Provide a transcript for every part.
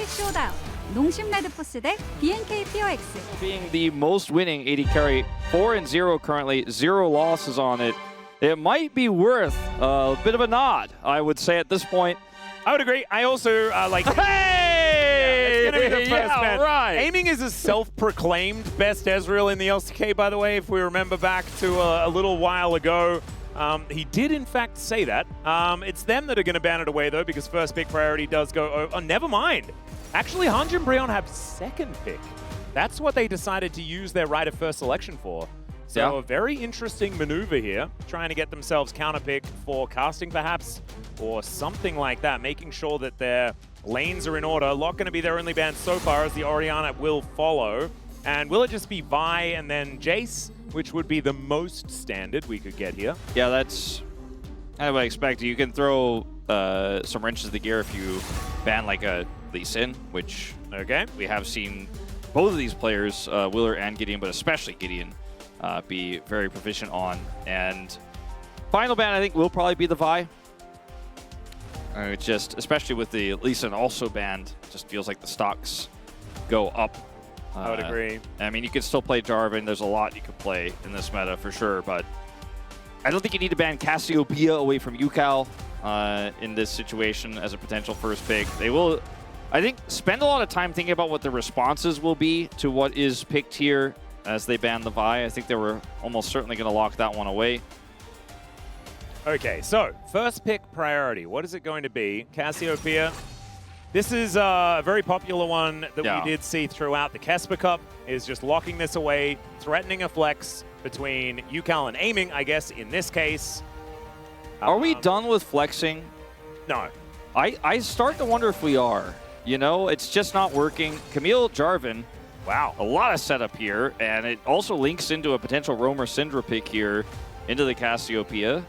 LCK 쇼다운 농심 레드포스 대 BNK KRX. Being the most winning AD carry, 4-0 currently, 0 losses on it. It might be worth a bit of a nod, I would say, at this point. I would agree. I also like. Hey! Yeah, it's gonna be the first man. Right. Aiming is a self-proclaimed best Ezreal in the LCK, by the way. If we remember back to a little while ago, he did in fact say that. It's them that are going to ban it away though, because first pick priority does go. Oh, never mind. Actually, Hanj and Brion have second pick. That's what they decided to use their right of first selection for. So a very interesting maneuver here, trying to get themselves counter pick for casting perhaps, or something like that, making sure that their lanes are in order. Lock going to be their only ban so far, as the Orianna will follow. And will it just be Vi and then Jace, which would be the most standard we could get here? Yeah, that's kind of what I expected. You can throw some wrenches to the gear if you ban like a Lee Sin, which we have seen both of these players, Willer and Gideon, but especially Gideon, be very proficient on. And final ban, I think, will probably be the Vi. It's just, especially with the Lee Sin also banned, just feels like the stocks go up. I would agree. I mean, you could still play Jarvan. There's a lot you could play in this meta for sure, but I don't think you need to ban Cassiopeia away from UCal in this situation as a potential first pick. They will, I think, spend a lot of time thinking about what the responses will be to what is picked here as they ban the Vi. I think they were almost certainly going to lock that one away. Okay, so first pick priority. What is it going to be? Cassiopeia. This is a very popular one that we did see throughout the Kesper Cup, is just locking this away, threatening a flex between UCal and aiming, I guess, in this case. Are we done with flexing? No. I start to wonder if we are. You know, it's just not working. Camille Jarvan, wow, a lot of setup here, and it also links into a potential Roamer Syndra pick here into the Cassiopeia.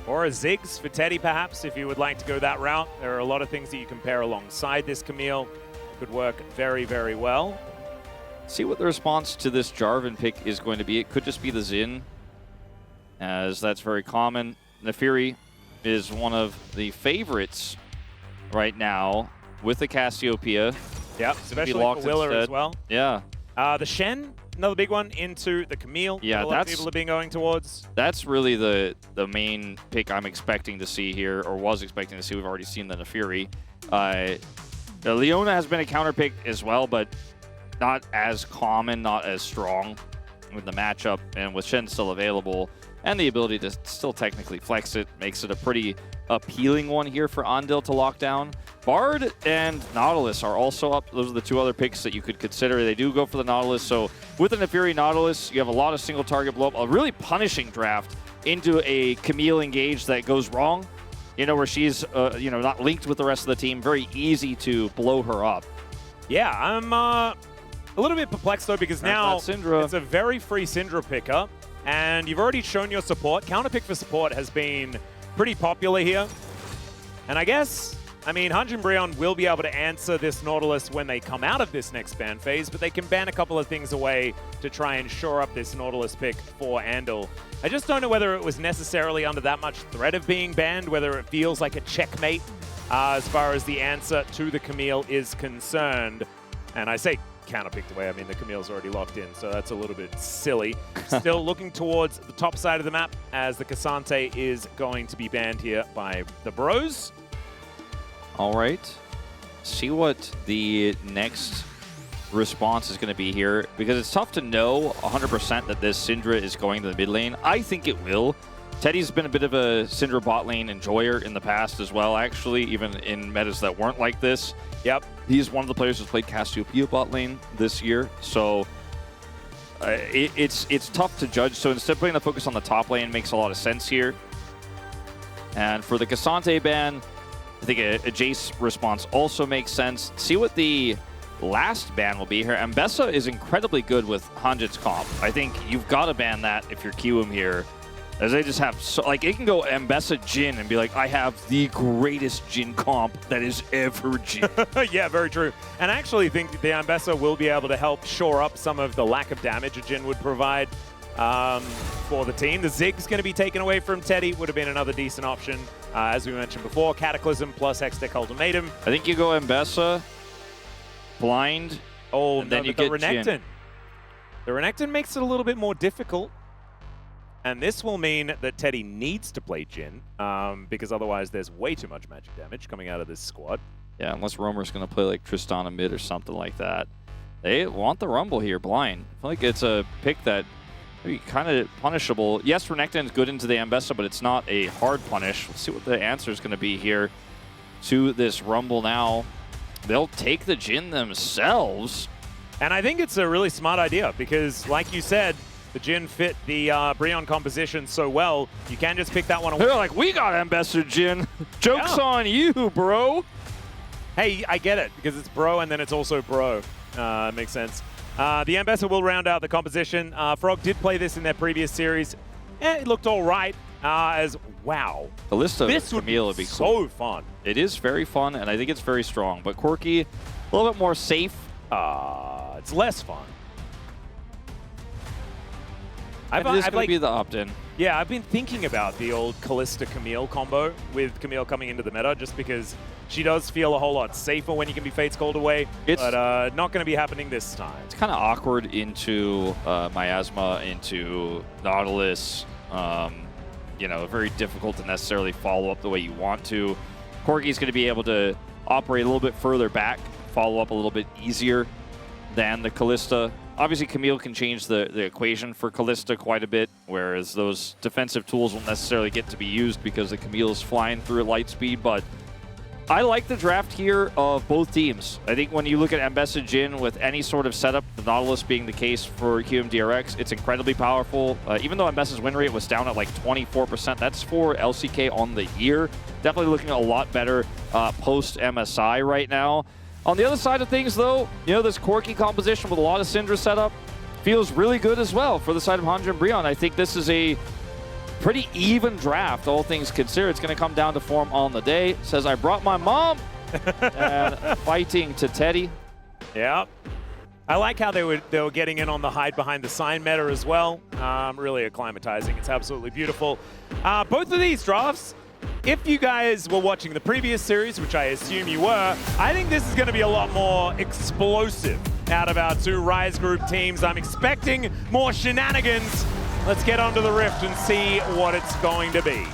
Or a Ziggs for Teddy, perhaps, if you would like to go that route. There are a lot of things that you can pair alongside this Camille. It could work very, very well. See what the response to this Jarvan pick is going to be. It could just be the Xin, as that's very common. Nefiri is one of the favorites right now with the Cassiopeia. Yep, especially for Willer as well. Yeah. The Shen, another big one, into the Camille. Yeah, a lot of people have been going towards. That's really the main pick I'm expecting to see here, or was expecting to see. We've already seen the Nefiri. Leona has been a counter pick as well, but not as common, not as strong with the matchup, and with Shen still available and the ability to still technically flex it, makes it a pretty appealing one here for Andil to lock down. Bard and Nautilus are also up. Those are the two other picks that you could consider. They do go for the Nautilus, so with the Nefiri Nautilus, you have a lot of single target blow up, a really punishing draft into a Camille engage that goes wrong, you know, where she's not linked with the rest of the team. Very easy to blow her up. Yeah, I'm a little bit perplexed though, because now it's a very free Syndra pickup, and you've already shown your support. Counter pick for support has been pretty popular here, and I guess, I mean, Hanj and Brion will be able to answer this Nautilus when they come out of this next ban phase, but they can ban a couple of things away to try and shore up this Nautilus pick for Andil. I just don't know whether it was necessarily under that much threat of being banned, whether it feels like a checkmate as far as the answer to the Camille is concerned. And I say counter-picked away, I mean the Camille's already locked in, so that's a little bit silly. Still looking towards the top side of the map, as the Cassante is going to be banned here by the Bros. All right. See what the next response is going to be here, because it's tough to know 100% that this Syndra is going to the mid lane. I think it will. Teddy's been a bit of a Syndra bot lane enjoyer in the past as well, actually, even in metas that weren't like this. Yep. He's one of the players who's played Cassiopeia bot lane this year, so it's tough to judge. So instead of putting the focus on the top lane makes a lot of sense here. And for the Cassante ban, I think a Jace response also makes sense. See what the last ban will be here. Ambessa is incredibly good with Hanjit's comp. I think you've got to ban that if you're QM here, as they just have, so, like, it can go Ambessa Jhin and be like, I have the greatest Jhin comp that is ever Jhin. Yeah, very true. And I actually think the Ambessa will be able to help shore up some of the lack of damage a Jhin would provide for the team. The Zig's going to be taken away from Teddy, would have been another decent option. As we mentioned before, Cataclysm plus Hextech Ultimatum. I think you go Ambessa, blind. Oh, and no, then you but get the Renekton. Jhin. The Renekton makes it a little bit more difficult. And this will mean that Teddy needs to play Jhin, because otherwise there's way too much magic damage coming out of this squad. Yeah, unless Roamer's going to play like Tristana mid or something like that. They want the Rumble here, blind. I feel like it's a pick that maybe kind of punishable. Yes, Renekton's good into the Ambessa, but it's not a hard punish. We'll see what the answer is going to be here to this Rumble now. They'll take the Jhin themselves. And I think it's a really smart idea because, like you said, the Jhin fit the Brionne composition so well, you can just pick that one away. They're like, we got Ambassador Jhin. Joke's on you, bro. Hey, I get it, because it's bro and then it's also bro. Makes sense. The Ambassador will round out the composition. Frog did play this in their previous series. It looked all right. Wow. Kalista this would be cool. So fun. It is very fun, and I think it's very strong. But Corki, a little bit more safe. It's less fun. It is going to be the opt-in. Yeah, I've been thinking about the old Kalista-Camille combo with Camille coming into the meta just because she does feel a whole lot safer when you can be Fate's Called away, but not going to be happening this time. It's kind of awkward into Miasma, into Nautilus. You know, very difficult to necessarily follow up the way you want to. Corki's going to be able to operate a little bit further back, follow up a little bit easier than the Kalista. Obviously, Camille can change the equation for Kalista quite a bit, whereas those defensive tools won't necessarily get to be used because the Camille is flying through at light speed. But I like the draft here of both teams. I think when you look at Ambessa Jhin with any sort of setup, the Nautilus being the case for QMDRX, it's incredibly powerful. Even though Ambessa's win rate was down at like 24%, that's for LCK on the year. Definitely looking a lot better post-MSI right now. On the other side of things, though, you know, this Corki composition with a lot of Syndra setup feels really good as well for the side of Hanji and Brionne. I think this is a pretty even draft, all things considered. It's going to come down to form on the day. It says, I brought my mom. And fighting to Teddy. Yeah. I like how they were getting in on the hide behind the sign meta as well. Really acclimatizing. It's absolutely beautiful. Both of these drafts, if you guys were watching the previous series, which I assume you were, I think this is going to be a lot more explosive out of our two Rise Group teams. I'm expecting more shenanigans. Let's get onto the Rift and see what it's going to be.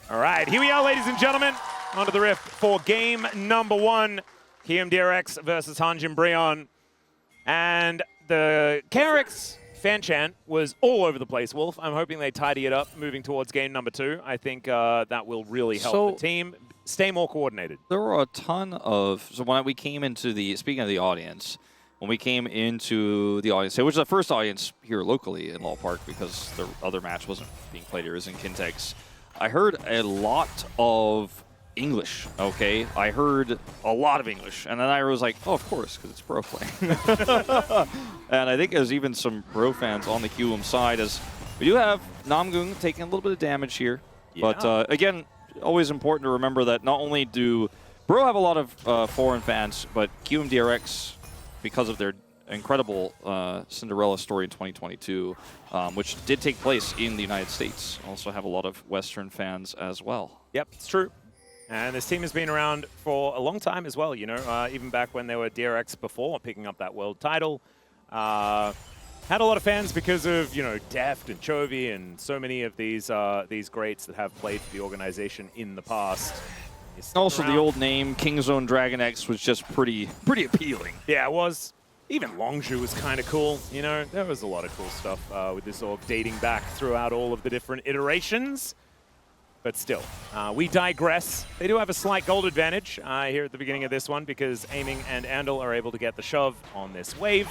All right, here we are, ladies and gentlemen, onto the Rift for game number 1. KMDRX versus Hanji and Brionne. And the KRX fan chant was all over the place, Wolf. I'm hoping they tidy it up moving towards game number 2. I think that will really help the team stay more coordinated. There were a ton of... So when we came into the... Speaking of the audience, when we came into the audience, which was the first audience here locally in Law Park because the other match wasn't being played here, it was in Kintex, I heard a lot of English, okay? I heard a lot of English. And then I was like, oh, of course, because it's Bro playing. And I think there's even some Bro fans on the QM side as we do have Namgung taking a little bit of damage here. Yeah. But again, always important to remember that not only do Bro have a lot of foreign fans, but QMDRX, because of their incredible Cinderella story in 2022, which did take place in the United States, also have a lot of Western fans as well. Yep, it's true. And this team has been around for a long time as well, you know, even back when they were DRX before picking up that world title. Had a lot of fans because of, you know, Deft and Chovy and so many of these greats that have played for the organization in the past. Also, the old name, Kingzone Dragon X, was just pretty appealing. Yeah, it was. Even Longzhu was kind of cool, you know. There was a lot of cool stuff with this org dating back throughout all of the different iterations. But still, we digress. They do have a slight gold advantage here at the beginning of this one because Aiming and Andal are able to get the shove on this wave.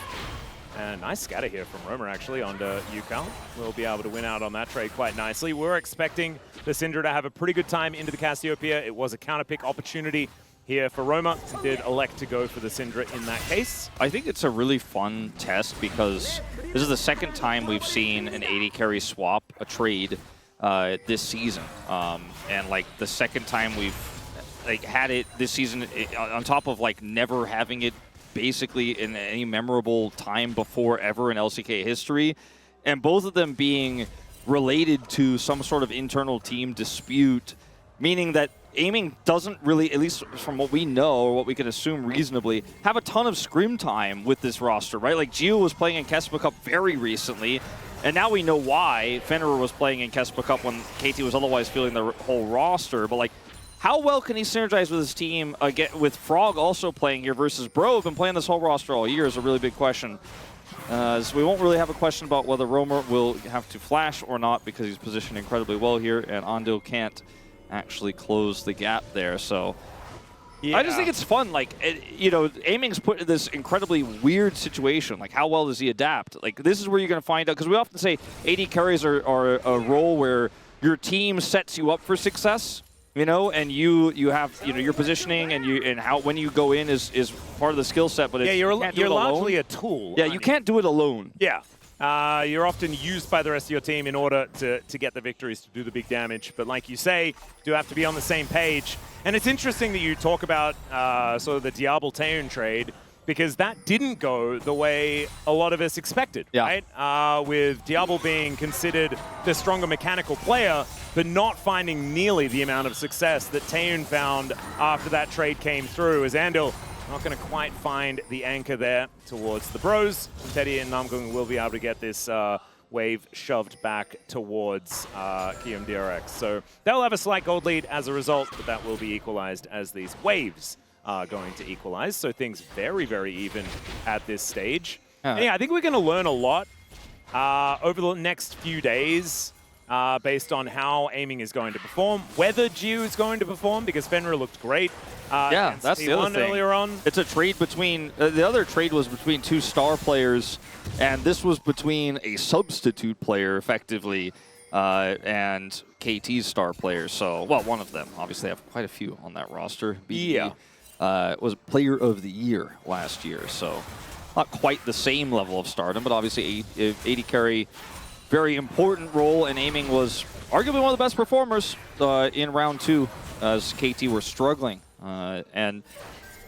And nice scatter here from Romer, actually, onto Yukal. We'll be able to win out on that trade quite nicely. We're expecting the Syndra to have a pretty good time into the Cassiopeia. It was a counterpick opportunity here for Roma. He did elect to go for the Syndra in that case. I think it's a really fun test because this is the second time we've seen an 80 carry swap, a trade, this season. And like the second time we've had it this season on top of like never having it basically in any memorable time before ever in LCK history. and both of them being related to some sort of internal team dispute, meaning that Aiming doesn't really, at least from what we know, or what we can assume reasonably, have a ton of scrim time with this roster, right? Like, Gio was playing in Kespa Cup very recently, and now we know why Fenrir was playing in Kespa Cup when KT was otherwise fielding the whole roster. But, like, how well can he synergize with his team, with Frog also playing here versus Bro, who've been playing this whole roster all year, is a really big question. So we won't really have a question about whether Romer will have to flash or not, because he's positioned incredibly well here, and Andil can't actually close the gap there. So yeah. I just think it's fun. Like, you know, Aiming's put in this incredibly weird situation. Like, how well does he adapt? Like, this is where you're going to find out, because we often say AD carries are a role where your team sets you up for success, you know, and you have, you know, your positioning and how when you go in is part of the skill set. But yeah, you're largely a tool. Yeah, you can't do it alone. Yeah. You're often used by the rest of your team in order to get the victories, to do the big damage. But like you say, do have to be on the same page. And it's interesting that you talk about sort of the Diablo Taeun trade, because that didn't go the way a lot of us expected, right? With Diablo being considered the stronger mechanical player, but not finding nearly the amount of success that Taeun found after that trade came through, as Andil not going to quite find the anchor there towards the Bros. Teddy and Namgung will be able to get this wave shoved back towards KRX. So they'll have a slight gold lead as a result, but that will be equalized as these waves are going to equalize. So things very, very even at this stage. And yeah, I think we're going to learn a lot over the next few days based on how Aiming is going to perform, whether Gio is going to perform, because Fenrir looked great. Yeah, that's the other thing. Earlier on. It's a trade between, the other trade was between two star players, and this was between a substitute player, effectively, and KT's star players. So, well, one of them. Obviously, I have quite a few on that roster. BD, was Player of the Year last year, so not quite the same level of stardom, but obviously AD carry, very important role, and Aiming was arguably one of the best performers in round 2 as KT were struggling. And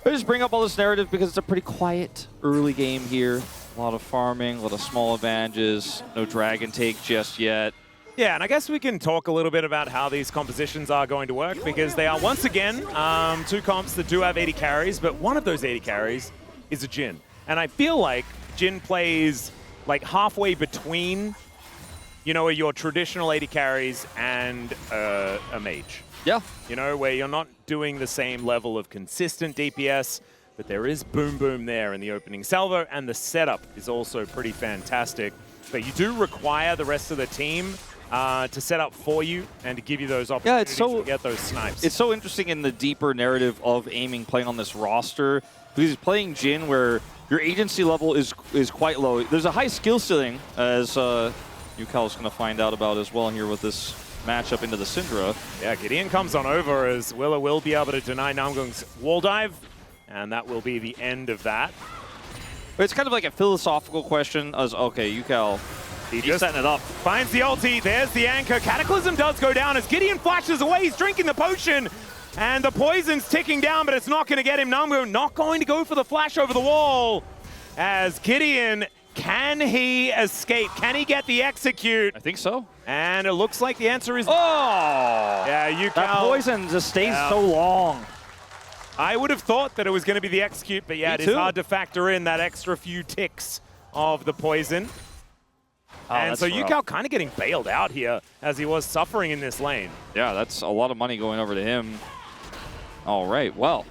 I just bring up all this narrative because it's a pretty quiet early game here. A lot of farming, a lot of small advantages, no dragon take just yet. Yeah, and I guess we can talk a little bit about how these compositions are going to work, because they are, once again, two comps that do have 80 carries, but one of those 80 carries is a Jhin. And I feel like Jhin plays like halfway between, you know, your traditional 80 carries and a mage. Yeah. You know, where you're not doing the same level of consistent DPS, but there is boom boom there in the opening salvo, and the setup is also pretty fantastic. But you do require the rest of the team to set up for you and to give you those opportunities to get those snipes. It's so interesting in the deeper narrative of Aiming playing on this roster, because he's playing Jhin where your agency level is quite low. There's a high skill ceiling, as Yukal's going to find out about as well here with this matchup into the Syndra. Yeah, Gideon comes on over as Willa will be able to deny Namgung's wall dive, and that will be the end of that. But it's kind of like a philosophical question as, okay, Yukal, he's setting it up. Finds the ulti, there's the anchor. Cataclysm does go down as Gideon flashes away, he's drinking the potion, and the poison's ticking down, but it's not going to get him. Namgung not going to go for the flash over the wall, as Gideon, can he escape? Can he get the execute? I think so. And it looks like the answer is... Oh! Yeah, Yukal. That poison just stays so long. I would have thought that it was going to be the execute, but yeah, it is hard to factor in that extra few ticks of the poison. And so Yukal kind of getting bailed out here as he was suffering in this lane. Yeah, that's a lot of money going over to him. All right, well,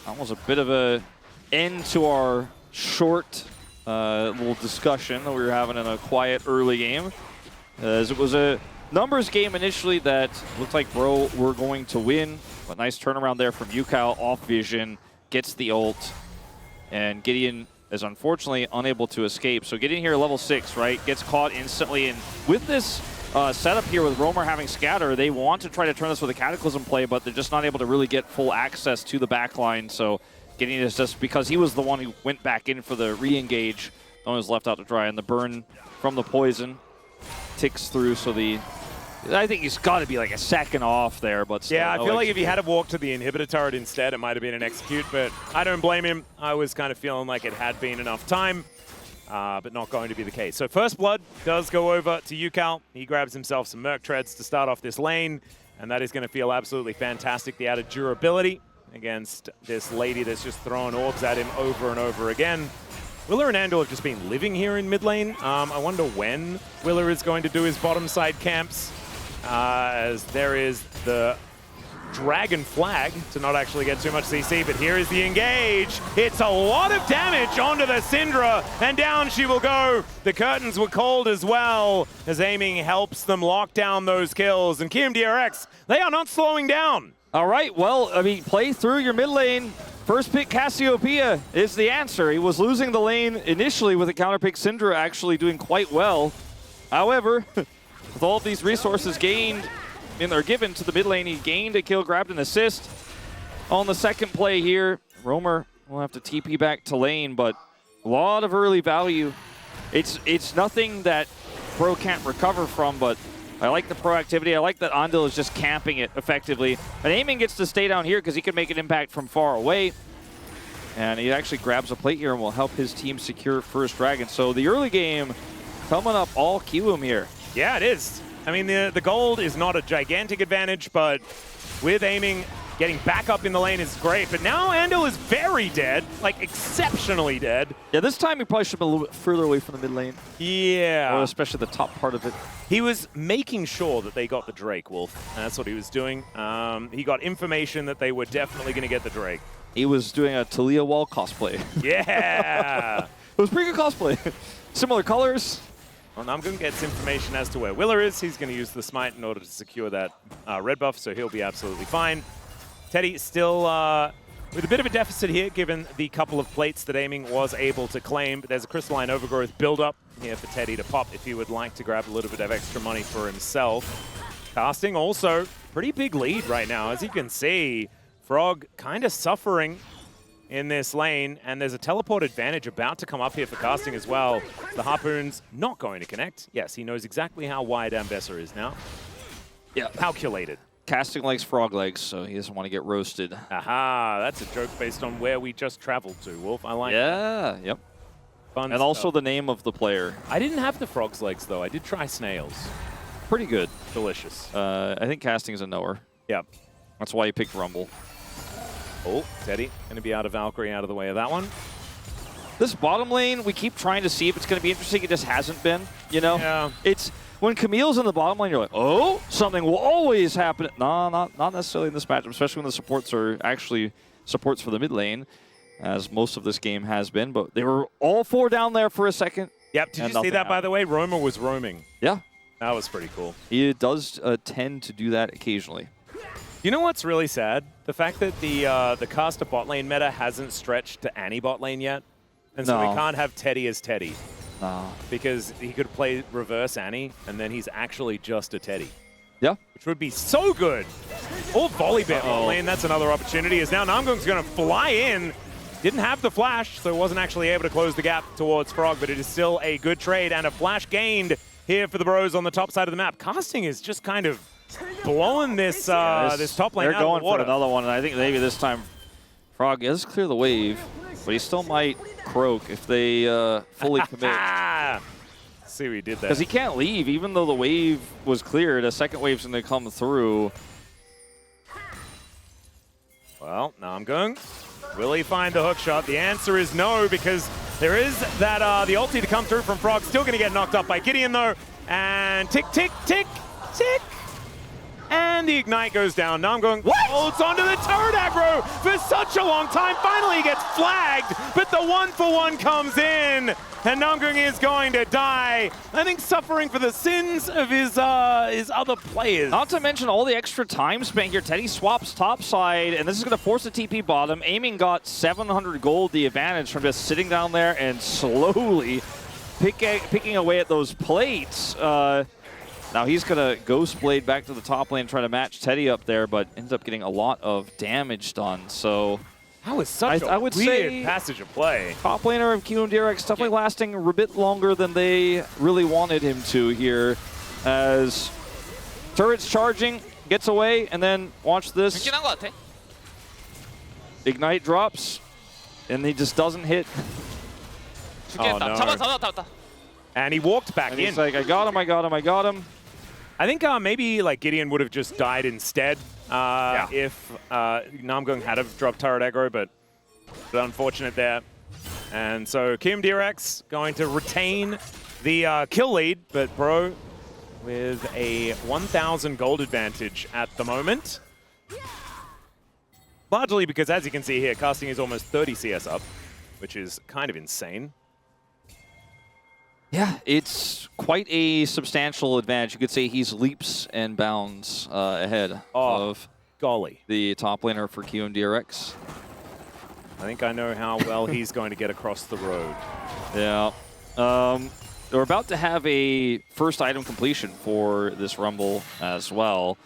that was a bit of a end to our short little discussion that we were having in a quiet early game. As it was a numbers game initially that looked like Bro were going to win, but nice turnaround there from Yukal off vision, gets the ult, and Gideon is unfortunately unable to escape. So Gideon here level 6, right, gets caught instantly, and with this setup here with Romer having scatter, they want to try to turn this with a Cataclysm play, but they're just not able to really get full access to the backline. So Gideon is just, because he was the one who went back in for the re-engage, no one was left out to dry, and the burn from the poison ticks through, so I think he's got to be like a second off there, but still, yeah, I feel like if he had walked to the inhibitor turret instead, it might have been an execute, but I don't blame him. I was kind of feeling like it had been enough time. but not going to be the case. So first blood does go over to Yukal. He grabs himself some Merc Treads to start off this lane, and that is going to feel absolutely fantastic. The added durability against this lady that's just throwing orbs at him over and over again. Willer and Andor have just been living here in mid lane. I wonder when Willer is going to do his bottom side camps, as there is the Dragon Flag to not actually get too much CC, but here is the engage. It's a lot of damage onto the Syndra, and down she will go. The curtains were called as well, as aiming helps them lock down those kills. And KRX, they are not slowing down. All right, well, I mean, play through your mid lane. First pick Cassiopeia is the answer. He was losing the lane initially with a counter pick. Syndra actually doing quite well. However, with all of these resources gained, or given to the mid lane, he gained a kill, grabbed an assist on the second play here. Roamer will have to TP back to lane, but a lot of early value. It's nothing that Pro can't recover from, but I like the proactivity. I like that Andil is just camping it effectively. But Aiming gets to stay down here because he can make an impact from far away. And he actually grabs a plate here and will help his team secure first dragon. So the early game coming up all Kiwoom here. Yeah, it is. I mean, the gold is not a gigantic advantage, but with Aiming, getting back up in the lane is great. But now Andil is very dead, like exceptionally dead. Yeah, this time he probably should have been a little bit further away from the mid lane. Yeah. Or especially the top part of it. He was making sure that they got the Drake, Wolf. And that's what he was doing. He got information that they were definitely going to get the Drake. He was doing a Talia Wall cosplay. Yeah. It was pretty good cosplay. Similar colors. Well, Namgung gets information as to where Willer is. He's going to use the Smite in order to secure that red buff, so he'll be absolutely fine. Teddy still with a bit of a deficit here, given the couple of plates that Aiming was able to claim. But there's a Crystalline Overgrowth build-up here for Teddy to pop if he would like to grab a little bit of extra money for himself. Casting also pretty big lead right now. As you can see, Frog kind of suffering in this lane, and there's a teleport advantage about to come up here for Casting as well. The Harpoon's not going to connect. Yes, he knows exactly how wide Ambessa is now. Yeah. Calculated. Casting likes frog legs, so he doesn't want to get roasted. Aha, that's a joke based on where we just traveled to, Wolf. I like that. Yep. Fun and stuff. Also the name of the player. I didn't have the frog's legs, though. I did try snails. Pretty good. Delicious. I think Casting's a knower. Yep. That's why he picked Rumble. Oh, Teddy going to be out of Valkyrie, out of the way of that one. This bottom lane, we keep trying to see if it's going to be interesting. It just hasn't been, you know? Yeah. It's when Camille's in the bottom lane, you're like, oh, something will always happen. No, not necessarily in this matchup, especially when the supports are actually supports for the mid lane, as most of this game has been. But they were all four down there for a second. Yep. Did you see that, by the way? Roamer was roaming. Yeah. That was pretty cool. He does tend to do that occasionally. You know what's really sad? The fact that the caster bot lane meta hasn't stretched to Annie bot lane yet. And so we can't have Teddy as Teddy. No. Because he could play reverse Annie, and then he's actually just a Teddy. Yeah. Which would be so good. Or Volleybit bot lane, that's another opportunity. As now Namgung's going to fly in. Didn't have the flash, so wasn't actually able to close the gap towards Frog, but it is still a good trade and a flash gained here for the Bros on the top side of the map. Casting is just kind of blowing this this top lane out of the water. They're going for another one, and I think maybe this time Frog does clear the wave, but he still might croak if they fully commit. See what he did there. Because he can't leave, even though the wave was cleared. A second wave's going to come through. Well, Namgung, will he find the hook shot? The answer is no, because there is that the ulti to come through from Frog. Still going to get knocked up by Gideon, though. And tick, tick, tick, tick. And the Ignite goes down. Namgung holds onto the turret aggro for such a long time. Finally, he gets flagged, but the 1-for-1 comes in. And Namgung is going to die. I think suffering for the sins of his other players. Not to mention all the extra time spent here. Teddy swaps topside, and this is going to force the TP bottom. Aiming got 700 gold, the advantage from just sitting down there and slowly picking away at those plates. Now he's going to Ghost Blade back to the top lane and try to match Teddy up there, but ends up getting a lot of damage done. So that was such a weird passage of play. Top laner of KRX definitely lasting a bit longer than they really wanted him to here. As turret's charging, gets away, and then watch this. Ignite drops, and he just doesn't hit. no. 잡았다. And he walked back And in. he's like, I got him. I think maybe like Gideon would have just died instead if Namgung had have dropped turret aggro, but unfortunate there. And so KRX going to retain the kill lead, but Bro with a 1,000 gold advantage at the moment. Largely because, as you can see here, casting is almost 30 CS up, which is kind of insane. Yeah, it's quite a substantial advantage. You could say he's leaps and bounds ahead of golly, the top laner for KRX. I think I know how well he's going to get across the road. Yeah. We're about to have a first item completion for this Rumble as well.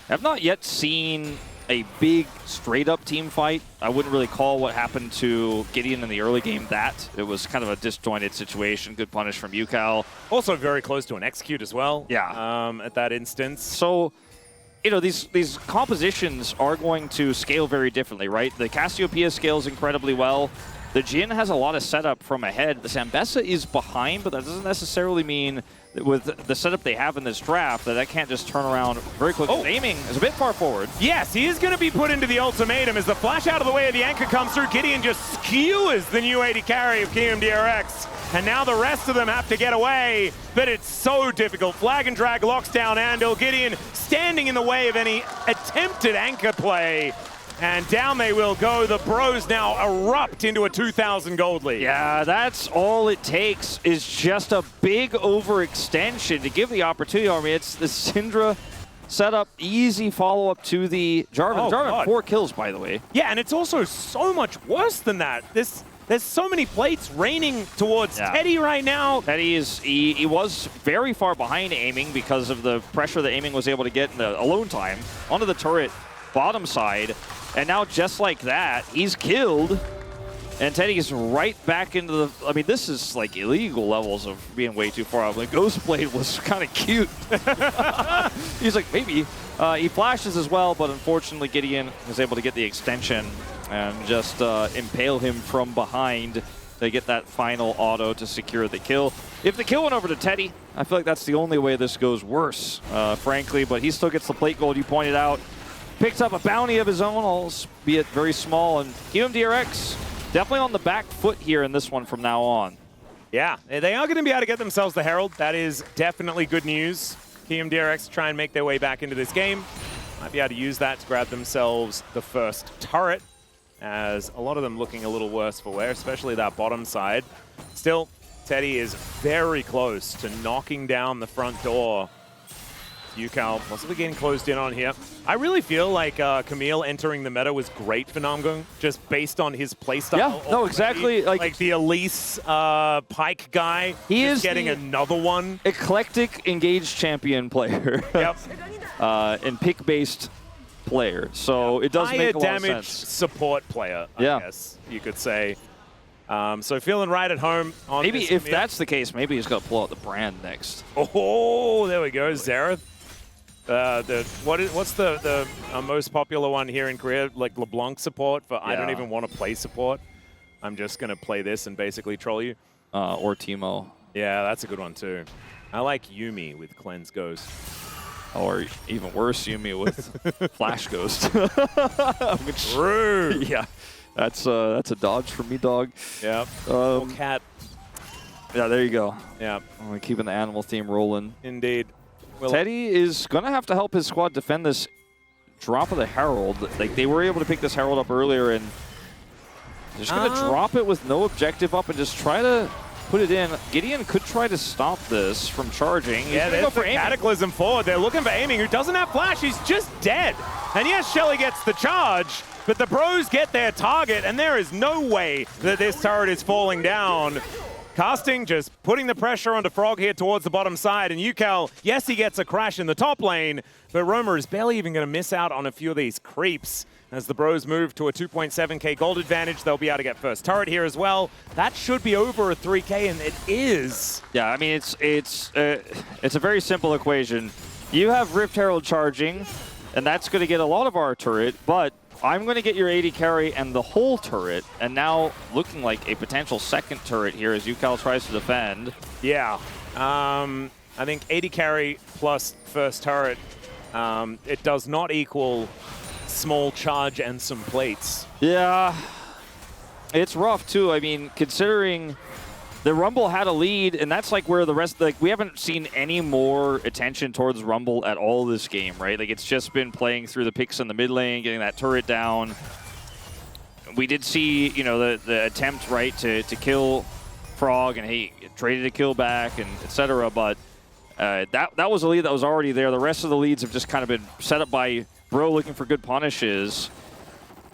I've not yet seen a big straight-up team fight. I wouldn't really call what happened to Gideon in the early game that. It was kind of a disjointed situation. Good punish from UCal. Also very close to an execute as well. Yeah. At that instance. So, you know, these compositions are going to scale very differently, right? The Cassiopeia scales incredibly well. The Jhin has a lot of setup from ahead. The Zambessa is behind, but that doesn't necessarily mean that with the setup they have in this draft that can't just turn around very quickly. Oh. Aiming is a bit far forward. Yes, he is going to be put into the ultimatum as the flash out of the way of the anchor comes through. Gideon just skewers the new 80 carry of KRX. And now the rest of them have to get away, but it's so difficult. Flag and drag locks down Andal. Gideon standing in the way of any attempted anchor play. And down they will go. The Bros now erupt into a 2,000 gold lead. Yeah, that's all it takes is just a big overextension to give the opportunity. I mean, it's the Syndra setup, easy follow-up to the Jarvan. Oh, Jarvan, God. 4 kills, by the way. Yeah, and it's also so much worse than that. There's so many plates raining towards Teddy right now. Teddy he was very far behind aiming because of the pressure that aiming was able to get in the alone time onto the turret bottom side. And now just like that, he's killed. And Teddy's right back into the... I mean, this is like illegal levels of being way too far out. Like, Ghostblade was kind of cute. He's like, maybe. He flashes as well, but unfortunately Gideon is able to get the extension and just impale him from behind. They get that final auto to secure the kill. If the kill went over to Teddy, I feel like that's the only way this goes worse, frankly. But he still gets the plate gold you pointed out. Picks up a bounty of his own, albeit very small. And KRX definitely on the back foot here in this one from now on. Yeah, they are going to be able to get themselves the Herald. That is definitely good news. KRX try and make their way back into this game. Might be able to use that to grab themselves the first turret, as a lot of them looking a little worse for wear, especially that bottom side. Still, Teddy is very close to knocking down the front door. UCal possibly getting closed in on here. I really feel like Camille entering the meta was great for Namgung, just based on his playstyle. Yeah, no, exactly. Like the Elise Pike guy. He is getting another one. Eclectic engaged champion player. Yep. And pick-based player. So it does make a lot of damage sense. support player, I guess you could say. So feeling right at home on maybe this if Camille. that's the case, maybe he's got to pull out the brand next. Oh, there we go. Xerath. What's the most popular one here in Korea? Like LeBlanc support for I don't even want to play support. I'm just going to play this and basically troll you. Or Teemo. Yeah, that's a good one too. I like Yuumi with Cleanse Ghost. Or even worse, Yuumi with Flash Ghost. Rude. Yeah, that's a dodge for me, dog. Yeah. Cat. Yeah, there you go. Yeah. We're keeping the animal theme rolling. Indeed. Well, Teddy is going to have to help his squad defend this drop of the Herald. Like, they were able to pick this Herald up earlier, and they're just going to drop it with no objective up and just try to put it in. Gideon could try to stop this from charging. He's yeah, there's go for Cataclysm forward. They're looking for aiming. Who doesn't have flash? He's just dead. And yes, Shelly gets the charge, but the Bros get their target, and there is no way that this turret is falling down. Casting just putting the pressure onto Frog here towards the bottom side, and UCal, yes, he gets a crash in the top lane, but Roma is barely even going to miss out on a few of these creeps. As the Bros move to a 2.7k gold advantage, they'll be able to get first turret here as well. That should be over a 3k, and it is. Yeah, I mean, it's a very simple equation. You have Rift Herald charging, and that's going to get a lot of our turret, but I'm going to get your AD carry and the whole turret, and now looking like a potential second turret here as Yukal tries to defend. Yeah. I think AD carry plus first turret, it does not equal small charge and some plates. Yeah. It's rough, too. I mean, considering the Rumble had a lead, and that's like where the rest, like, we haven't seen any more attention towards Rumble at all this game, right? Like, it's just been playing through the picks in the mid lane, getting that turret down. We did see, you know, the attempt, right, to kill Frog, and he traded a kill back, and etc. But that was a lead that was already there. The rest of the leads have just kind of been set up by Bro looking for good punishes.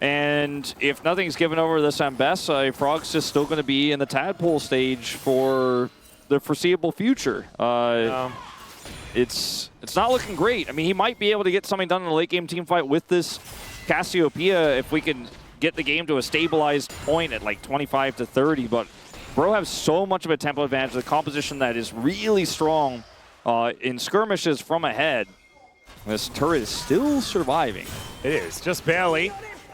And if nothing's given over this Ambessa, Frog's just still going to be in the tadpole stage for the foreseeable future. It's not looking great. I mean, he might be able to get something done in a late game team fight with this Cassiopeia if we can get the game to a stabilized point at like 25 to 30. But Bro has so much of a tempo advantage. The composition that is really strong in skirmishes from ahead. This turret is still surviving. It is, just barely.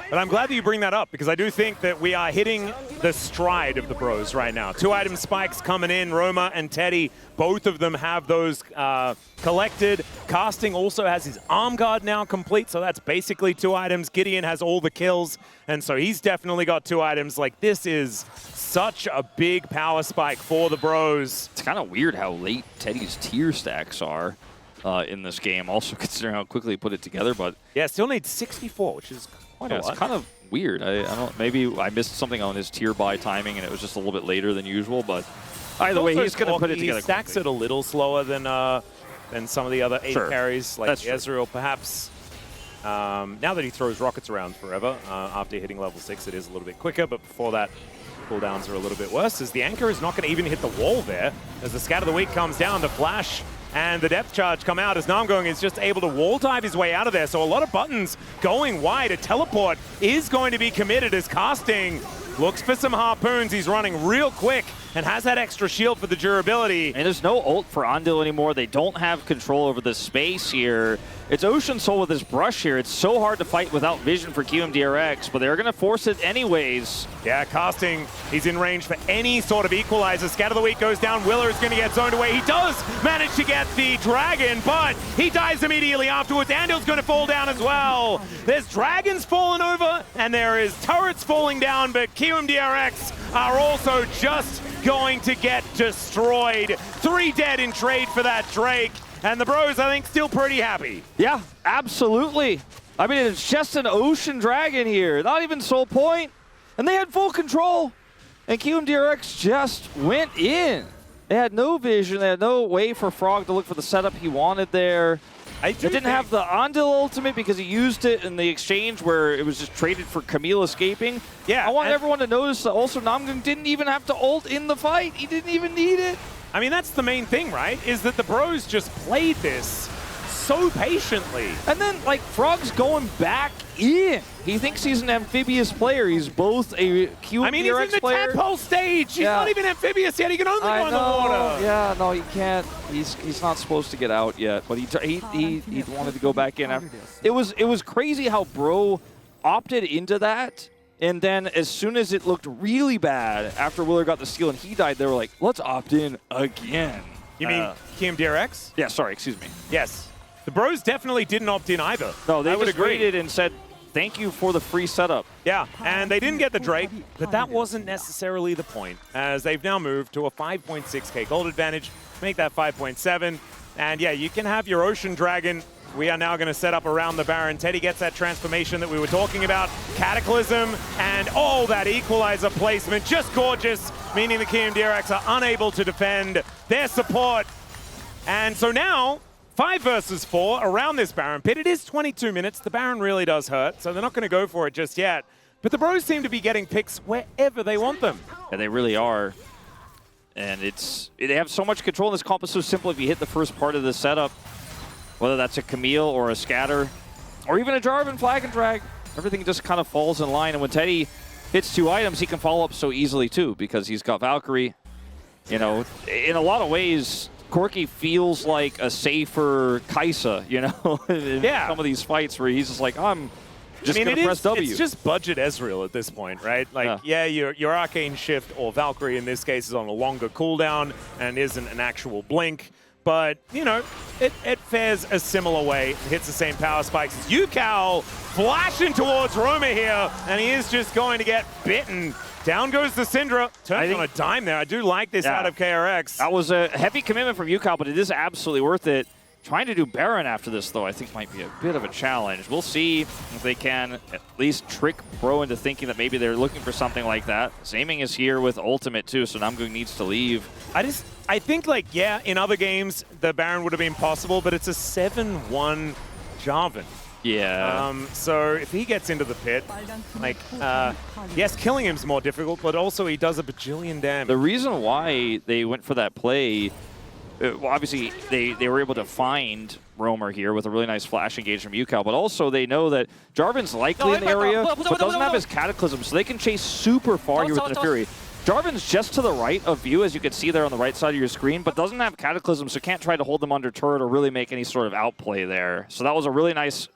But I'm glad that you bring that up, because I do think that we are hitting the stride of the Bros right now. 2-item spikes coming in. Roma and Teddy, both of them have those collected. Casting also has his arm guard now complete, so that's basically 2 items. Gideon has all the kills, and so he's definitely got 2 items. Like, this is such a big power spike for the Bros. It's kind of weird how late Teddy's tier stacks are in this game, also considering how quickly he put it together. But yeah, still needs 64, which is quite a lot. It's kind of weird. I don't, maybe I missed something on his tier buy timing and it was just a little bit later than usual, but either way, he's going to put it together. He stacks it a little slower than some of the other 8 carries, like Ezreal perhaps. Now that he throws rockets around forever, after hitting level 6, it is a little bit quicker, but before that, cooldowns are a little bit worse, as the Anchor is not going to even hit the wall there. As the Scatter the Weak comes down, the Flash and the Depth Charge come out, as Namgung is just able to wall dive his way out of there. So a lot of buttons going wide. A teleport is going to be committed as Casting looks for some harpoons. He's running real quick and has that extra shield for the durability. And there's no ult for Andil anymore. They don't have control over the space here. It's Ocean Soul with his brush here. It's so hard to fight without vision for KRX, but they're going to force it anyways. Yeah, Casting, he's in range for any sort of equalizer. Scatter the Weak goes down. Willer is going to get zoned away. He does manage to get the Dragon, but he dies immediately afterwards. Andil's going to fall down as well. There's Dragons falling over, and there is turrets falling down, but KRX are also just going to get destroyed. 3 dead in trade for that Drake. And the Bros, I think, still pretty happy. Yeah, absolutely. I mean, it's just an Ocean Dragon here, not even Soul Point. And they had full control. And KRX just went in. They had no vision. They had no way for Frog to look for the setup he wanted there. They didn't have the Andil ultimate because he used it in the exchange where it was just traded for Camille escaping. Yeah, I want everyone to notice that also Namgung didn't even have to ult in the fight. He didn't even need it. I mean, that's the main thing, right? Is that the Bros just played this so patiently. And then, like, Frog's going back in. He thinks he's an amphibious player. He's both a KRX player. I mean, he's in the tadpole stage. He's not even amphibious yet. He can only go in the water. Yeah, no, he can't. He's not supposed to get out yet. But he wanted to go back in. It was crazy how Bro opted into that. And then as soon as it looked really bad after Willer got the steal and he died, they were like, let's opt in again. You mean KRX? Yeah, sorry, excuse me. Yes. The Bros definitely didn't opt in either. No, they just waited and said, thank you for the free setup. Yeah, and they didn't get the Drake, but that wasn't necessarily the point, as they've now moved to a 5.6k gold advantage, make that 5.7. And yeah, you can have your Ocean Dragon. We are now going to set up around the Baron. Teddy gets that transformation that we were talking about. Cataclysm and all that equalizer placement. Just gorgeous, meaning the KRX are unable to defend their support. And so now, 5 versus 4 around this Baron pit. It is 22 minutes. The Baron really does hurt, so they're not going to go for it just yet. But the Bros seem to be getting picks wherever they want them. Yeah, they really are. And they have so much control. This comp is so simple if you hit the first part of the setup. Whether that's a Camille or a Scatter, or even a Jarvan Flag and Drag, everything just kind of falls in line. And when Teddy hits 2 items, he can follow up so easily too, because he's got Valkyrie. You know, in a lot of ways, Corki feels like a safer Kaisa, you know, in some of these fights where he's just like, I'm Just gonna press W. It's just budget Ezreal at this point, right? Like, yeah, your Arcane Shift or Valkyrie in this case is on a longer cooldown and isn't an actual blink. But, you know, it fares a similar way. It hits the same power spikes. Yukal flashing towards Roma here, and he is just going to get bitten. Down goes the Syndra. Turns on a dime there. I do like this out of KRX. That was a heavy commitment from Yukal, but it is absolutely worth it. Trying to do Baron after this, though, I think might be a bit of a challenge. We'll see if they can at least trick Bro into thinking that maybe they're looking for something like that. Zaming is here with ultimate, too, so Namgung needs to leave. I think, like, yeah, in other games, the Baron would have been possible, but it's a 7-1 Jarvan. Yeah. So if he gets into the pit, like, yes, killing him's more difficult, but also he does a bajillion damage. The reason why they went for that play, well, obviously they were able to find Roamer here with a really nice flash engage from Yukal, but also they know that Jarvan's likely in the area, but doesn't have his Cataclysm, so they can chase super far here with the Fury. Jarvan's just to the right of you, as you can see there on the right side of your screen, but doesn't have Cataclysm, so can't try to hold them under turret or really make any sort of outplay there. So that was a really nice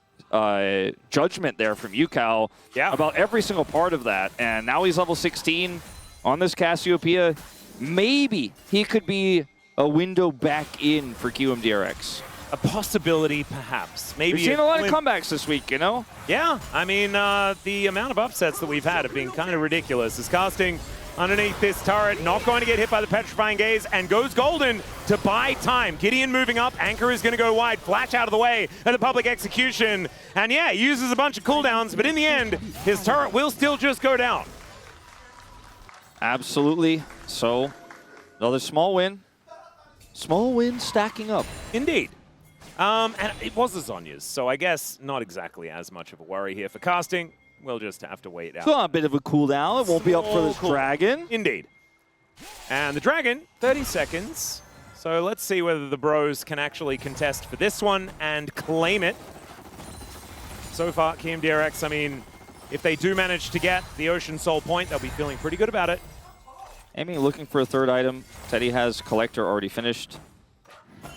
judgment there from Yukal about every single part of that. And now he's level 16 on this Cassiopeia. Maybe he could be a window back in for QMDRX. A possibility, perhaps. Maybe we've seen a lot of comebacks this week, you know? Yeah, I mean, the amount of upsets that we've had have been kind of ridiculous. Is casting underneath this turret, not going to get hit by the Petrifying Gaze, and goes golden to buy time. Gideon moving up, Anchor is going to go wide, flash out of the way of the public execution. And yeah, he uses a bunch of cooldowns, but in the end, his turret will still just go down. Absolutely. So, another small win. Small win stacking up. Indeed. And it was the Zhonya's, so I guess not exactly as much of a worry here for casting. We'll just have to wait out. Still a bit of a cooldown. It won't be up for this dragon. Indeed. And the dragon, 30 seconds. So let's see whether the bros can actually contest for this one and claim it. So far, KMDRX, I mean, if they do manage to get the Ocean Soul point, they'll be feeling pretty good about it. Amy looking for a third item. Teddy has Collector already finished.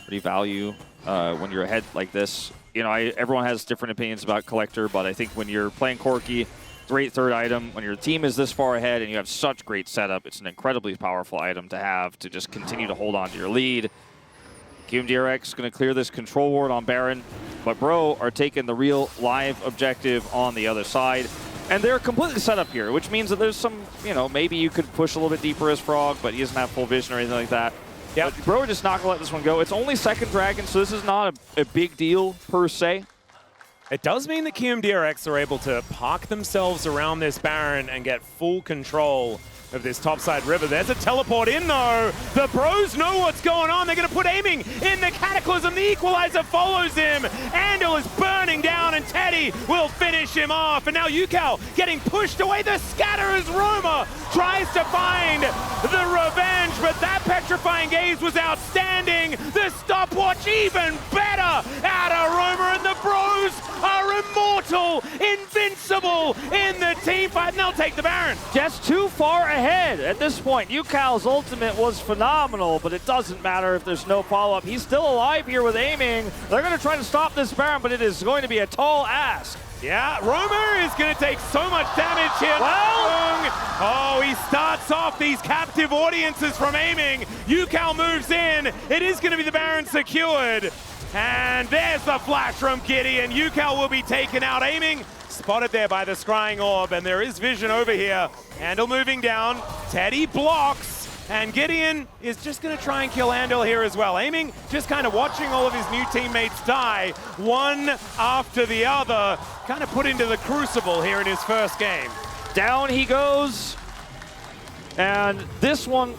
Pretty value when you're ahead like this. You know, everyone has different opinions about Collector, but I think when you're playing Corki, great third item. When your team is this far ahead and you have such great setup, it's an incredibly powerful item to have to just continue to hold on to your lead. QMDRX going to clear this control ward on Baron, but Bro are taking the real live objective on the other side. And they're completely set up here, which means that there's some, you know, maybe you could push a little bit deeper as Frog, but he doesn't have full vision or anything like that. Yeah, Bro just not going to let this one go. It's only second dragon, so this is not a big deal per se. It does mean that QMDRX are able to park themselves around this Baron and get full control of this topside river. There's a teleport in, though. The bros know what's going on. They're going to put aiming in the Cataclysm. The Equalizer follows him. Andal is burning down, and Teddy will finish him off. And now Yukal getting pushed away. The scatter as Roma tries to find the revenge, but that Petrifying Gaze was outstanding. The stopwatch even better out of Roma, and the bros are immortal, invincible in the team fight, and they'll take the Baron. Just too far ahead at this point. Yukal's ultimate was phenomenal, but it doesn't matter if there's no follow-up. He's still alive here with aiming. They're going to try to stop this Baron, but it is going to be a tall ask. Yeah, Roma is going to take so much damage here. Well, oh, he starts off these captive audiences from aiming. Yukal moves in. It is going to be the Baron secured. And there's the flash from Gideon. Yukal will be taken out. Aiming spotted there by the scrying orb, and there is vision over here. Andal moving down. Teddy blocks, and Gideon is just going to try and kill Andal here as well. Aiming, just kind of watching all of his new teammates die, one after the other, kind of put into the crucible here in his first game. Down he goes, and this one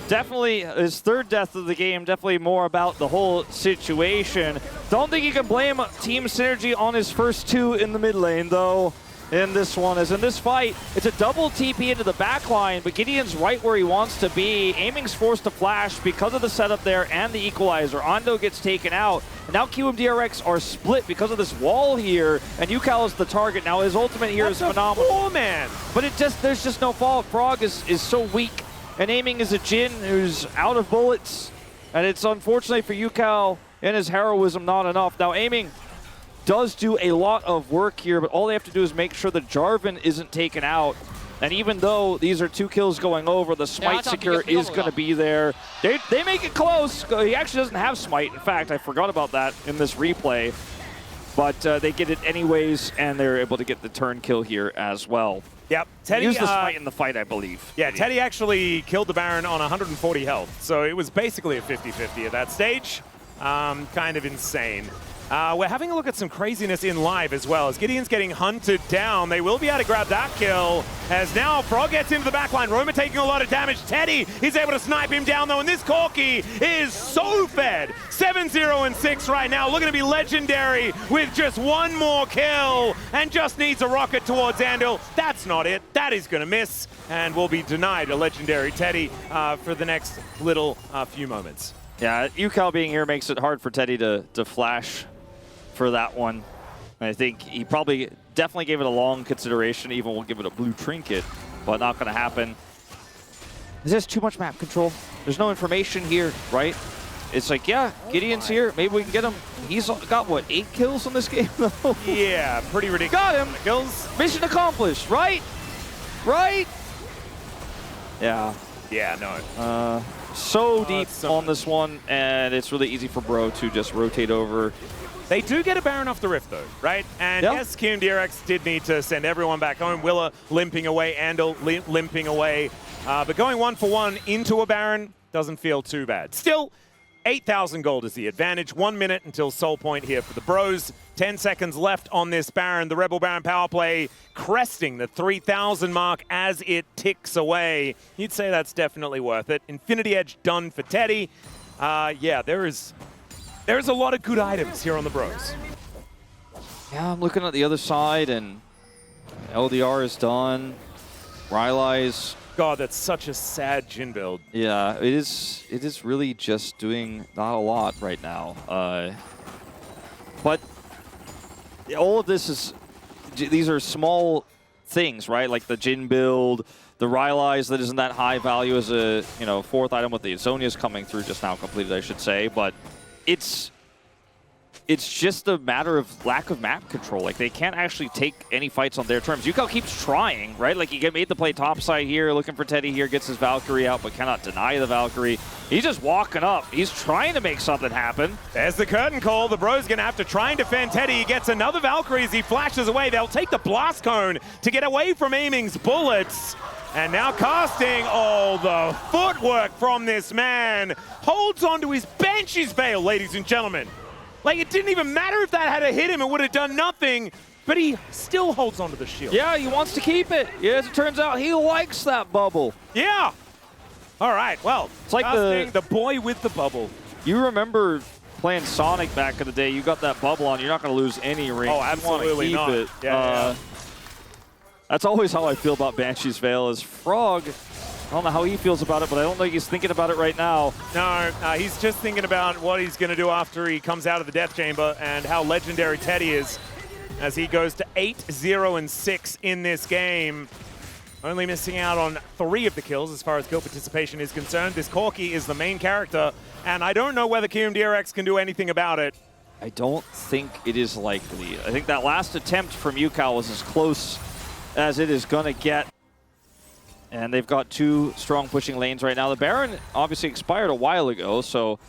definitely his third death of the game, definitely more about the whole situation. Don't think you can blame Team Synergy on his first two in the mid lane, though, in this one. As in this fight, it's a double TP into the back line, but Gideon's right where he wants to be. Aiming's forced to flash because of the setup there and the equalizer. Ando gets taken out, and now QMDRX are split because of this wall here, and Yukal is the target. Now his ultimate here is phenomenal. Four-man. But there's just no fall. Frog is so weak. And aiming is a Jhin who's out of bullets. And it's unfortunately for Yukal and his heroism not enough. Now aiming does do a lot of work here, but all they have to do is make sure that Jarvan isn't taken out. And even though these are 2 kills going over, the Smite Secure is going to be there. They make it close. He actually doesn't have Smite. In fact, I forgot about that in this replay. But they get it anyways, and they're able to get the turn kill here as well. Yep. Teddy used the Smite in the fight, I believe. Yeah, Teddy actually killed the Baron on 140 health. So it was basically a 50-50 at that stage. Kind of insane. We're having a look at some craziness in live as well. As Gideon's getting hunted down, they will be able to grab that kill. As now Frog gets into the backline. Roma taking a lot of damage. Teddy is able to snipe him down though, and this Corki is so fed. 7-0-6 right now, looking to be legendary with just one more kill and just needs a rocket towards Andal. That's not it. That is going to miss and will be denied a legendary Teddy for the next little few moments. Yeah, UCal being here makes it hard for Teddy to flash for that one. I think he probably definitely gave it a long consideration, even will give it a blue trinket, but not going to happen. Is this too much map control? There's no information here, right? It's like, yeah, Gideon's here. Maybe we can get him. He's got, what, 8 kills on this game, though? Yeah, pretty ridiculous. Got him. Kills. Mission accomplished, right? Right? Yeah. Yeah, no. So deep on this one, and it's really easy for Bro to just rotate over. They do get a Baron off the Rift, though, right? And yes, KRX did need to send everyone back home. Willa limping away, Andal limping away. But going 1-for-1 into a Baron doesn't feel too bad. Still, 8,000 gold is the advantage. 1 minute until Soul Point here for the Bros. 10 seconds left on this Baron. The Rebel Baron power play cresting the 3,000 mark as it ticks away. You'd say that's definitely worth it. Infinity Edge done for Teddy. Yeah, there's a lot of good items here on the Bros. Yeah, I'm looking at the other side, and LDR is done. Rylai's... God, that's such a sad Jhin build. Yeah, it is really just doing not a lot right now. But all of this is... These are small things, right? Like the Jhin build, the Rylai's that isn't that high value as a 4th item with the Zonia's coming through just now completed, I should say. But it's just a matter of lack of map control. Like, they can't actually take any fights on their terms. Yuko keeps trying, right? Like, he made the play topside here, looking for Teddy here, gets his Valkyrie out, but cannot deny the Valkyrie. He's just walking up. He's trying to make something happen. There's the curtain call. The Bro's going to have to try and defend Teddy. He gets another Valkyrie as he flashes away. They'll take the blast cone to get away from aiming's bullets. And now casting, oh, the footwork from this man. Holds onto his Banshee's Veil, ladies and gentlemen. Like, it didn't even matter if that had hit him, it would have done nothing, but he still holds onto the shield. Yeah, he wants to keep it. Yeah, as it turns out, he likes that bubble. Yeah. All right, well, it's like the boy with the bubble. You remember playing Sonic back in the day, you got that bubble on, you're not going to lose any ring. Oh, absolutely you not. Keep it. Yeah. That's always how I feel about Banshee's Veil, is Frog. I don't know how he feels about it, but I don't think he's thinking about it right now. No, he's just thinking about what he's going to do after he comes out of the Death Chamber and how legendary Teddy is as he goes to 8-0-6 in this game. Only missing out on 3 of the kills as far as kill participation is concerned. This Corki is the main character, and I don't know whether KRX can do anything about it. I don't think it is likely. I think that last attempt from UCal was as close as it is going to get. And they've got 2 strong pushing lanes right now. The Baron obviously expired a while ago, so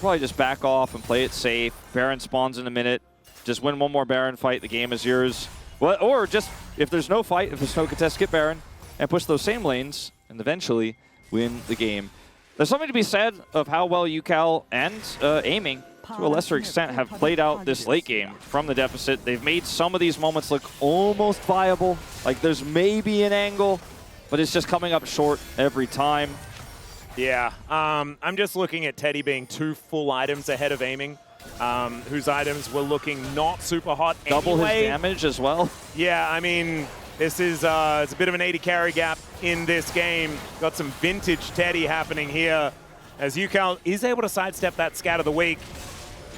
probably just back off and play it safe. Baron spawns in a minute. Just win 1 more Baron fight. The game is yours. Well, or just, if there's no fight, if there's no contest, skip Baron and push those same lanes and eventually win the game. There's something to be said of how well UCal and aiming, to a lesser extent, have played out this late game from the deficit. They've made some of these moments look almost viable. Like, there's maybe an angle, but it's just coming up short every time. Yeah, I'm just looking at Teddy being 2 full items ahead of aiming, whose items were looking not super hot anyway. Double his damage as well. Yeah, I mean, this is it's a bit of an 80 carry gap in this game. Got some vintage Teddy happening here as UCal is able to sidestep that scat of the week.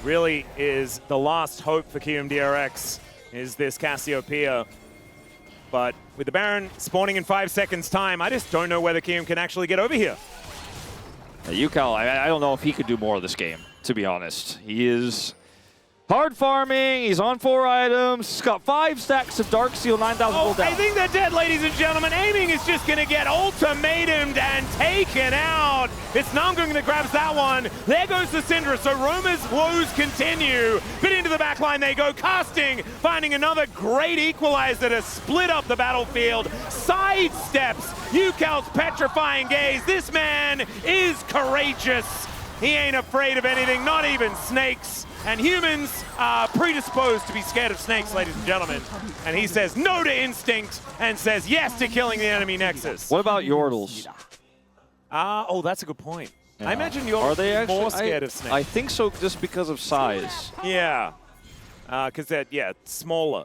Really is the last hope for KRX is this Cassiopeia. But with the Baron spawning in 5 seconds time, I just don't know whether Kium can actually get over here. UCal, I don't know if he could do more of this game, to be honest. He is Hard farming. He's on 4 items. He's got 5 stacks of Dark Seal, 9,000 gold down. I think they're dead, ladies and gentlemen. Aiming is just going to get ultimatumed and taken out. It's Namgung that grabs that one. There goes the Syndra. So Roma's woes continue. But into the back line they go. Casting, finding another great equalizer to split up the battlefield. Sidesteps Yukal's petrifying gaze. This man is courageous. He ain't afraid of anything, not even snakes. And humans are predisposed to be scared of snakes, ladies and gentlemen. And he says no to instinct and says yes to killing the enemy Nexus. What about Yordles? Oh, that's a good point. Yeah. I imagine you're more scared of snakes. I think so, just because of size. Yeah. Because they're, smaller.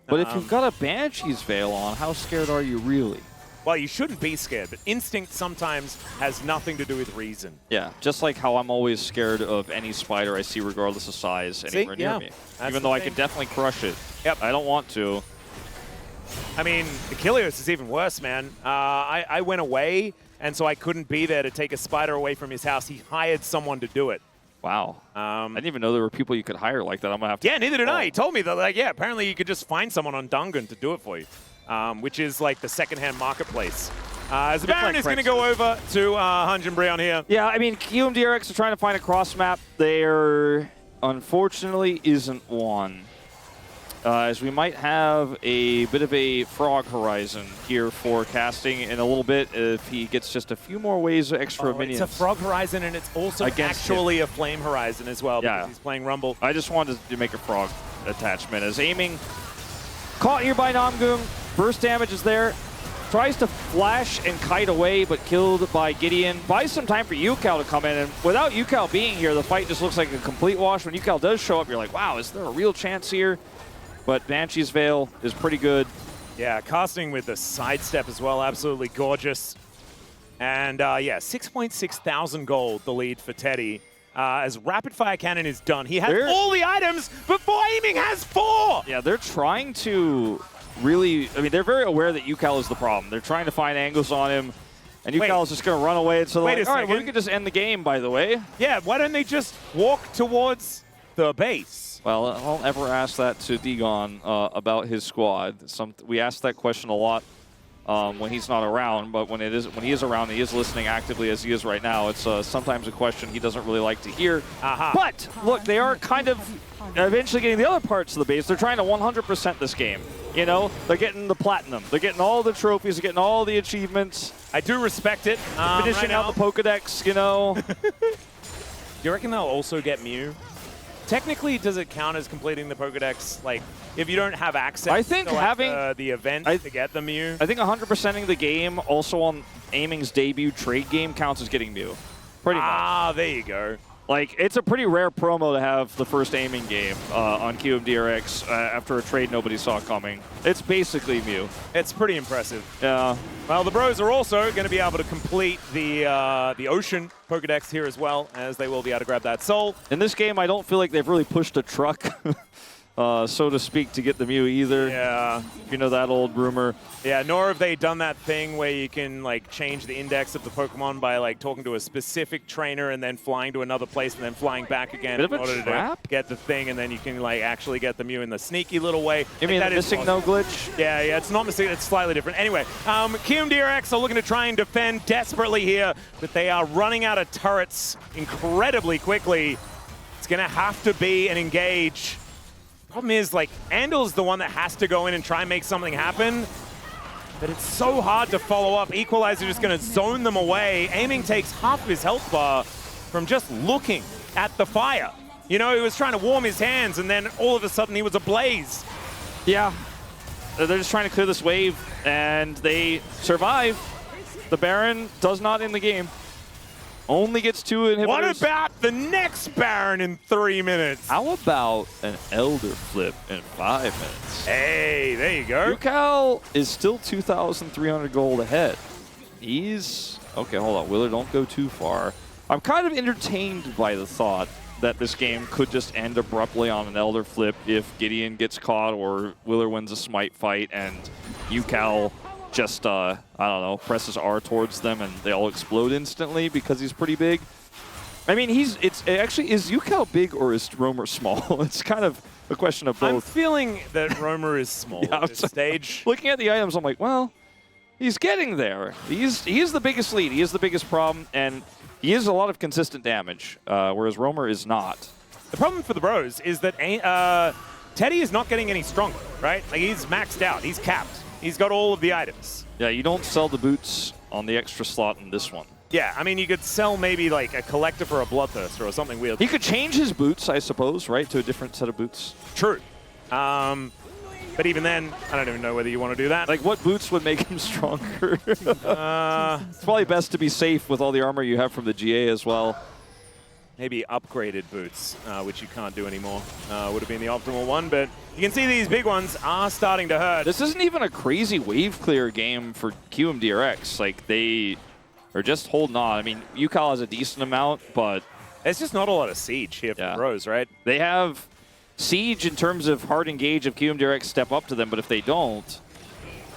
But if you've got a Banshee's Veil on, how scared are you really? Well, you shouldn't be scared, but instinct sometimes has nothing to do with reason. Yeah, just like how I'm always scared of any spider I see regardless of size anywhere near me. Even though I can definitely crush it. Yep. I don't want to. I mean, Achilles is even worse, man. I went away, and so I couldn't be there to take a spider away from his house. He hired someone to do it. Wow. I didn't even know there were people you could hire like that. I'm going to have to... Yeah, neither did I. He told me that, like, apparently you could just find someone on Dungan to do it for you. Which is like the secondhand marketplace. As the Baron is going to go over to Hunjin Breon here. Yeah, I mean, KRX are trying to find a cross map. There, unfortunately, isn't one. As we might have a bit of a frog horizon here for casting in a little bit if he gets just a few more waves of extra minions. It's a frog horizon, and it's also actually a flame horizon as well because he's playing Rumble. I just wanted to make a frog attachment. As aiming, caught here by Namgung. Burst damage is there. Tries to flash and kite away, but killed by Gideon. Buys some time for Yukal to come in, and without Yukal being here, the fight just looks like a complete wash. When Yukal does show up, you're like, wow, is there a real chance here? But Banshee's Veil is pretty good. Yeah, casting with the sidestep as well, absolutely gorgeous. And 6.6 thousand gold, the lead for Teddy. As Rapid Fire Cannon is done. He has all the items before aiming has 4! Yeah, they're trying to... really, I mean, they're very aware that Yukal is the problem. They're trying to find angles on him, and Yukal is just going to run away. So they're like, all right, well, we could just end the game, by the way. Yeah, why don't they just walk towards the base? Well, I don't ever ask that to Digon about his squad. We ask that question a lot when he's not around, but when he is around, he is listening actively as he is right now. It's sometimes a question he doesn't really like to hear. But, look, they are kind of eventually getting the other parts of the base. They're trying to 100% this game. You know, they're getting the platinum. They're getting all the trophies. They're getting all the achievements. I do respect it. Finishing out the Pokedex, you know. Do you reckon they'll also get Mew? Technically, does it count as completing the Pokedex? Like, if you don't have access I think to like, having the event to get the Mew? I think 100%ing the game also on Aiming's debut trade game counts as getting Mew. Pretty much. Ah, there you go. Like, it's a pretty rare promo to have the first aiming game on KRX after a trade nobody saw coming. It's basically Mew. It's pretty impressive. Yeah. Well, the bros are also going to be able to complete the Ocean Pokedex here as well, as they will be able to grab that soul. In this game, I don't feel like they've really pushed a truck, so to speak, to get the Mew either. Yeah. If you know that old rumor. Yeah, nor have they done that thing where you can like change the index of the Pokemon by like talking to a specific trainer and then flying to another place and then flying back again in order to get the thing, and then you can like actually get the Mew in the sneaky little way. You mean the missing no glitch? Yeah, it's not missing. It's slightly different. Anyway, KRX are looking to try and defend desperately here, but they are running out of turrets incredibly quickly. It's going to have to be an engage. Problem is, like, Andel's the one that has to go in and try and make something happen. But it's so hard to follow up. Equalizer just going to zone them away. Aiming takes half of his health bar from just looking at the fire. You know, he was trying to warm his hands, and then all of a sudden he was ablaze. Yeah. They're just trying to clear this wave, and they survive. The Baron does not end the game. Only gets 2 inhibitors. What about the next Baron in 3 minutes? How about an Elder Flip in 5 minutes? Hey, there you go. Yukal is still 2,300 gold ahead. He's... Okay, hold on. Willer, don't go too far. I'm kind of entertained by the thought that this game could just end abruptly on an Elder Flip if Gideon gets caught or Willer wins a Smite fight and Yukal just, I don't know, presses R towards them and they all explode instantly because he's pretty big. I mean, it's actually, is Yukal big or is Romer small? It's kind of a question of both. I'm feeling that Romer is small at this stage. Looking at the items, I'm like, well, he's getting there. He is the biggest lead. He is the biggest problem, and he is a lot of consistent damage, whereas Romer is not. The problem for the Bros is that Teddy is not getting any stronger, right? Like, he's maxed out. He's capped. He's got all of the items. Yeah, you don't sell the boots on the extra slot in this one. Yeah, I mean, you could sell maybe like a collector for a Bloodthirster or something weird. He could change his boots, I suppose, right, to a different set of boots. True. But even then, I don't even know whether you want to do that. Like, what boots would make him stronger? It's probably best to be safe with all the armor you have from the GA as well. Maybe upgraded boots, which you can't do anymore, would have been the optimal one. But you can see these big ones are starting to hurt. This isn't even a crazy wave clear game for QMDRX. Like, they are just holding on. I mean, Yukal has a decent amount, but it's just not a lot of siege here for the Bros, right? They have siege in terms of hard engage if QMDRX step up to them, but if they don't,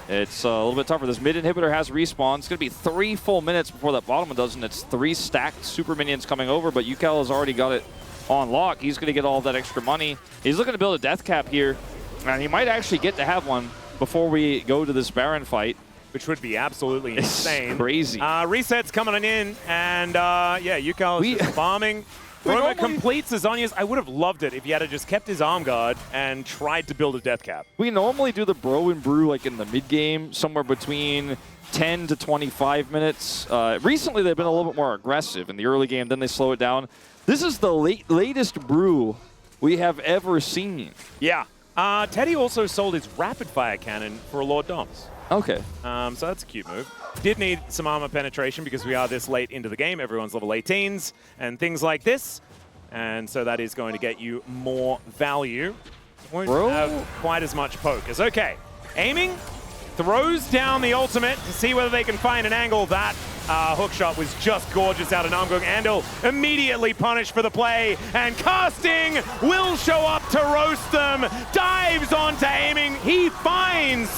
it's a little bit tougher. This mid inhibitor has respawn. It's going to be 3 full minutes before that bottom one does, and it's 3 stacked super minions coming over, but Yukal has already got it on lock. He's going to get all of that extra money. He's looking to build a death cap here, and he might actually get to have one before we go to this Baron fight. Which would be absolutely insane. It's crazy. Resets coming in, and yeah, Yukal is just farming. Romer completes Azonia's. I would have loved it if he had just kept his arm guard and tried to build a death cap. We normally do the bro and brew like in the mid game, somewhere between 10 to 25 minutes. Recently, they've been a little bit more aggressive in the early game, then they slow it down. This is the latest brew we have ever seen. Yeah. Teddy also sold his rapid fire cannon for a Lord Doms. Okay. So that's a cute move. Did need some armor penetration because we are this late into the game. Everyone's level 18s and things like this. And so that is going to get you more value. Won't have quite as much poke. It's okay. Aiming, throws down the ultimate to see whether they can find an angle. That hookshot was just gorgeous out of Namgung. Andal immediately punished for the play, and casting will show up to roast them. Dives onto aiming. He finds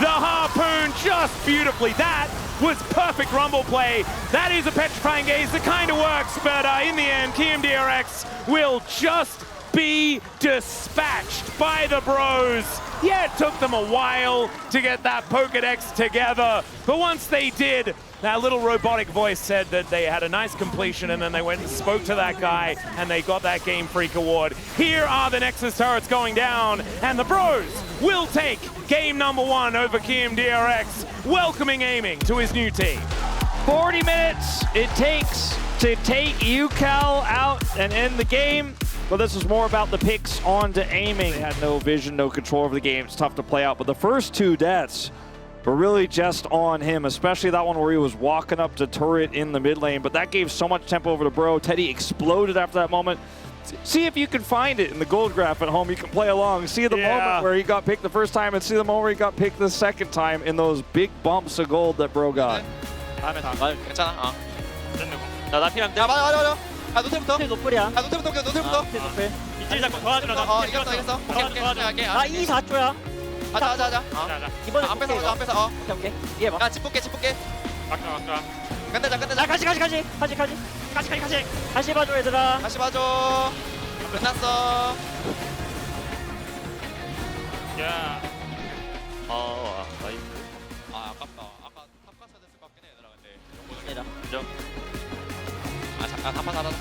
the harpoon just beautifully. That was perfect rumble play. That is a petrifying gaze that kind of works, but in the end, KMDRX will just be dispatched by the Bros. Yeah, it took them a while to get that Pokedex together, but once they did, that little robotic voice said that they had a nice completion, and then they went and spoke to that guy, and they got that Game Freak award. Here are the Nexus turrets going down, and the Bros will take game number 1 over KMDRX, welcoming Aiming to his new team. 40 minutes it takes to take Yukal out and end the game. But this is more about the picks onto Aiming. They had no vision, no control over the game. It's tough to play out. But the first 2 deaths were really just on him, especially that one where he was walking up to turret in the mid lane. But that gave so much tempo over to Bro. Teddy exploded after that moment. See if you can find it in the gold graph at home. You can play along. See the moment where he got picked the first time, and see the moment where he got picked the second time in those big bumps of gold that Bro got. 괜찮아. 나 필요한데. 야 맞아. 노텔부터. 노텔이야. 노텔부터. 이틀 잡고 도와주라. 이겼어. 오케이. 나 2-4조야. 하자. 이번에 안 뺏어. 오케이. 이해 봐. 야, 집 볼게. 막자. 간다. 같이 봐줘, 얘들아. 다시 봐줘. 끝났어. 야. 나이스. 아깝다. 아까 탑 갔어야 됐을 것 같긴 해, 얘들아. 근데. 인정. 잠깐 탑 하나. 굿.